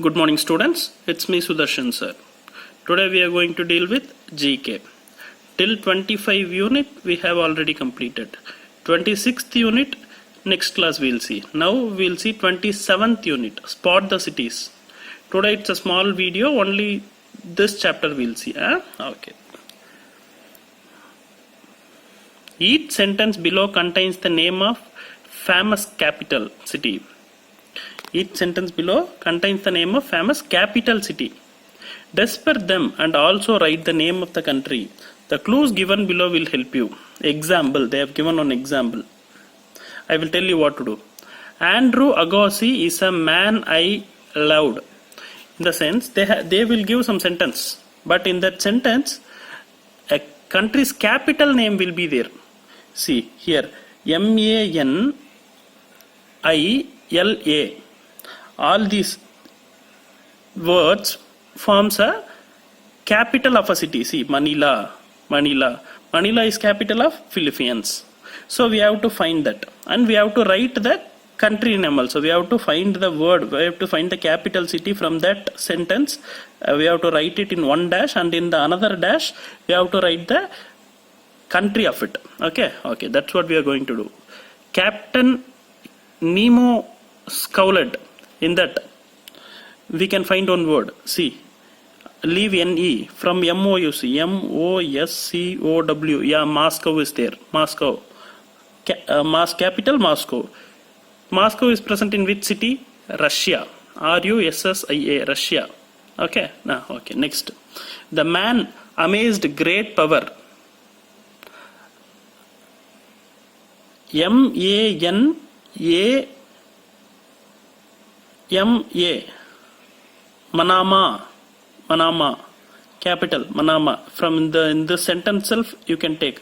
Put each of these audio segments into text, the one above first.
Good morning students, it's me Sudarshan sir. Today we are going to deal with GK. Till 25 unit we have already completed. 26th unit next class we'll see. Now we'll see 27th unit, spot the cities. Today it's a small video, only this chapter we'll see. Okay. Each sentence below contains the name of famous capital city. Each sentence below contains the name of famous capital city. Despair them and also write the name of the country. The clues given below will help you. Example, they have given an example. I will tell you what to do. Andrew Agassi is a man I loved. In the sense, they will give some sentence. But in that sentence, a country's capital name will be there. See here, Manila. All these words forms a capital of a city. See, Manila. Manila is capital of Philippines. So we have to find that, and we have to write the country name also. We have to find the word. We have to find the capital city from that sentence. We have to write it in one dash, and in the another dash we have to write the country of it. Okay. That's what we are going to do. Captain Nemo scowled. In that, we can find one word. See, leave NE from MOUC. MOSCOW. Yeah, Moscow is there. Moscow. Capital Moscow. Moscow is present in which city? Russia. RUSSIA. Russia. Okay. Now, okay. Next, the man amazed great power. MANA. Manama, capital Manama. From in this sentence itself you can take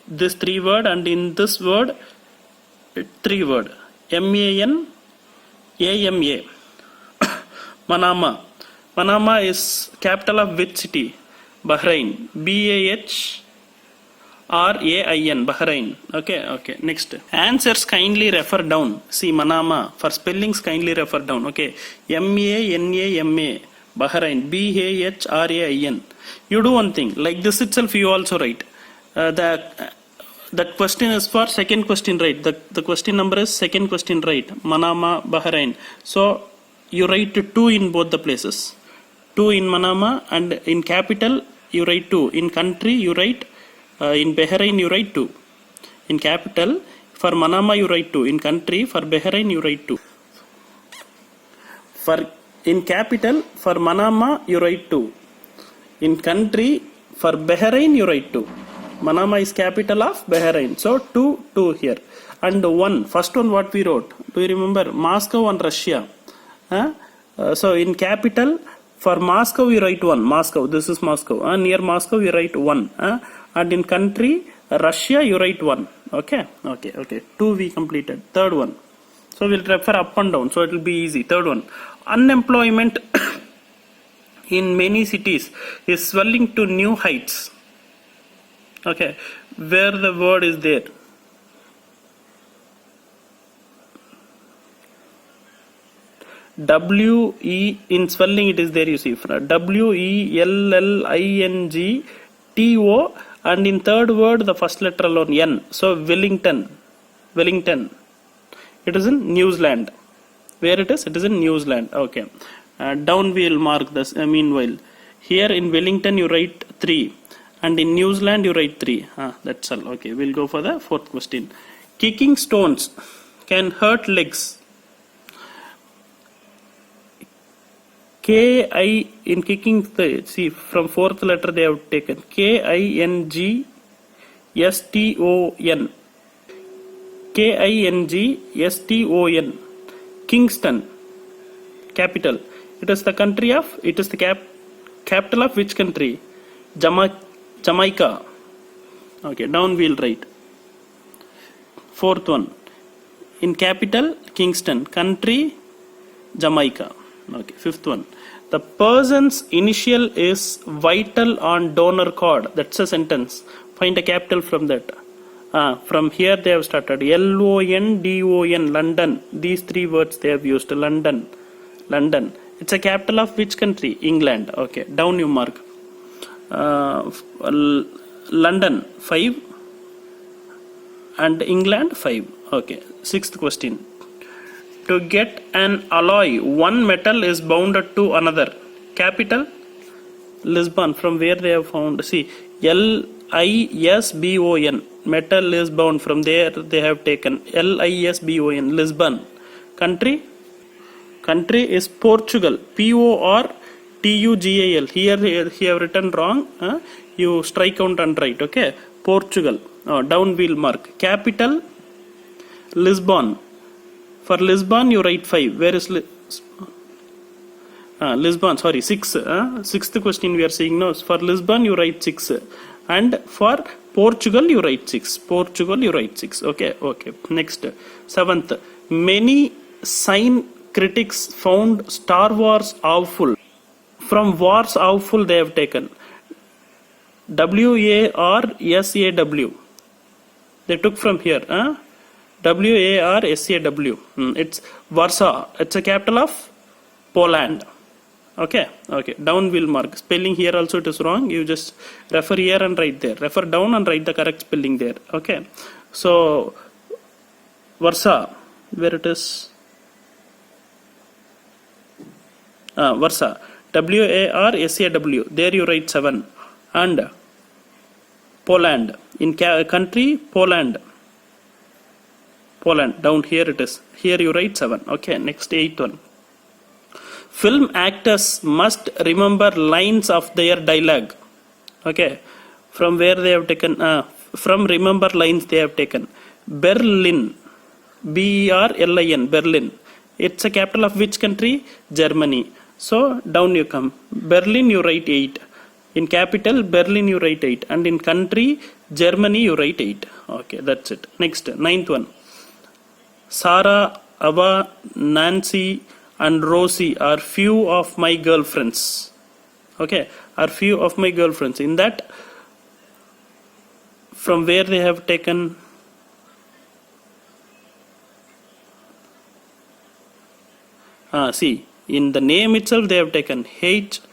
this three word, and in this word three word. MANAMA. Manama. Manama is capital of which city? Bahrain. BAHRAIN. Bahrain. Okay. Next. Answers kindly refer down. See, Manama. For spellings kindly refer down. Okay. MANAMA. Bahrain. BAHRAIN. You do one thing. Like this itself you also write. That question is for second question, right? The question number is second question, right? Manama, Bahrain. So you write 2 in both the places. 2 in Manama, and in capital you write 2. In country you write in Bahrain you write 2. In capital for Manama you write 2. In country for Bahrain you write 2. In capital for Manama you write 2. In country for Bahrain you write 2. Manama is capital of Bahrain. So 2 here. And 1. First one what we wrote? Do you remember? Moscow and Russia. So in capital for Moscow we write 1. Moscow. This is Moscow. Near Moscow we write 1. And in country Russia you write 1. Okay. 2 we completed. Third one. So we'll refer up and down. So it will be easy. Third one. Unemployment in many cities is swelling to new heights. Okay. Where the word is there. WE in swelling it is there, you see. WELLINGTO, and in third word the first letter alone N. So Wellington. It is in New Zealand. Where it is? It is in New Zealand. Okay. Down we will mark this. Meanwhile, here in Wellington you write 3, and in New Zealand you write 3. That's all. Okay. We'll go for the fourth question. Kicking stones can hurt legs. KI in kicking, see from fourth letter they have taken KINGSTON. KINGSTON. Kingston, capital. It is the capital of which country? Jamaica. Okay, down we'll write. Fourth one. In capital Kingston, country Jamaica. Okay, fifth one. The person's initial is vital on donor card. That's a sentence. Find a capital from that. From here they have started. LONDON, London. These three words they have used. London. It's a capital of which country? England. Okay, down you mark. London 5 and England 5. Okay, sixth question. To get an alloy, one metal is bounded to another. Capital? Lisbon. From where they have found? See, Lisbon. Metal is bound. From there they have taken Lisbon. Lisbon. Country? Country is Portugal. Portugal. Here he have written wrong. You strike out and write. Okay. Portugal. Down wheel mark. Capital? Lisbon. For Lisbon you write 5. Where is Lisbon? Sorry, 6. Sixth question we are seeing now. For Lisbon you write 6. And for Portugal you write 6. Portugal you write 6. Okay. Next. Seventh. Many science critics found Star Wars awful. From Wars awful they have taken WARSAW. They took from here. WARSAW. It's Warsaw. It's a capital of Poland. Okay. Down will mark. Spelling here also it is wrong. You just refer here and write there. Refer down and write the correct spelling there. Okay. So Warsaw, where it is? Warsaw. WARSAW. There you write 7. And Poland. In country Poland. Down here it is. Here you write 7. Okay. Next, 8th one. Film actors must remember lines of their dialogue. Okay. From where they have taken? From remember lines they have taken. Berlin. BERLIN. Berlin. It's a capital of which country? Germany. So down you come. Berlin you write 8. In capital Berlin you write 8. And in country Germany you write 8. Okay, that's it. Next, 9th one. Sarah, Ava, Nancy and Rosie are few of my girlfriends. Okay, are few of my girlfriends. In that, from where they have taken? See, in the name itself they have taken HAVANA.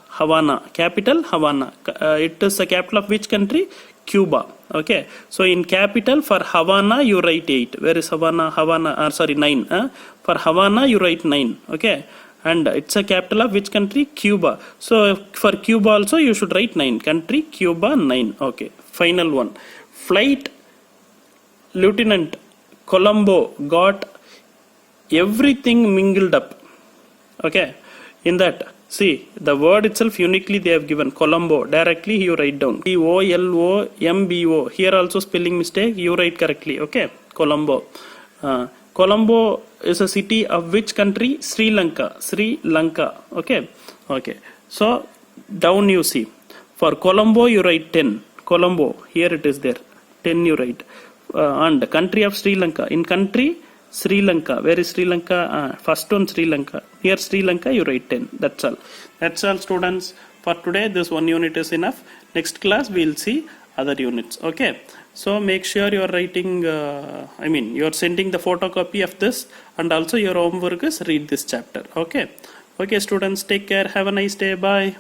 Havana. Capital Havana. It is the capital of which country? Cuba. Okay. So in capital for Havana you write 8. Where is Havana? 9. For Havana you write 9. Okay. And it's a capital of which country? Cuba. So for Cuba also you should write 9. Country Cuba 9. Okay. Final one. Flight Lieutenant Colombo got everything mingled up. Okay. In that, see, the word itself uniquely they have given. Colombo. Directly you write down. COLOMBO. Here also spelling mistake. You write correctly. Okay. Colombo. Colombo is a city of which country? Sri Lanka. Okay. So down you see. For Colombo you write 10. Colombo. Here it is there. 10 you write. And country of Sri Lanka. In country Sri Lanka. Where is Sri Lanka? First one Sri Lanka. Here Sri Lanka you write 10. That's all. That's all, students. For today this one unit is enough. Next class we will see other units. Okay. So make sure you are writing, you are sending the photocopy of this, and also your homework is read this chapter. Okay. Okay, students, take care. Have a nice day. Bye.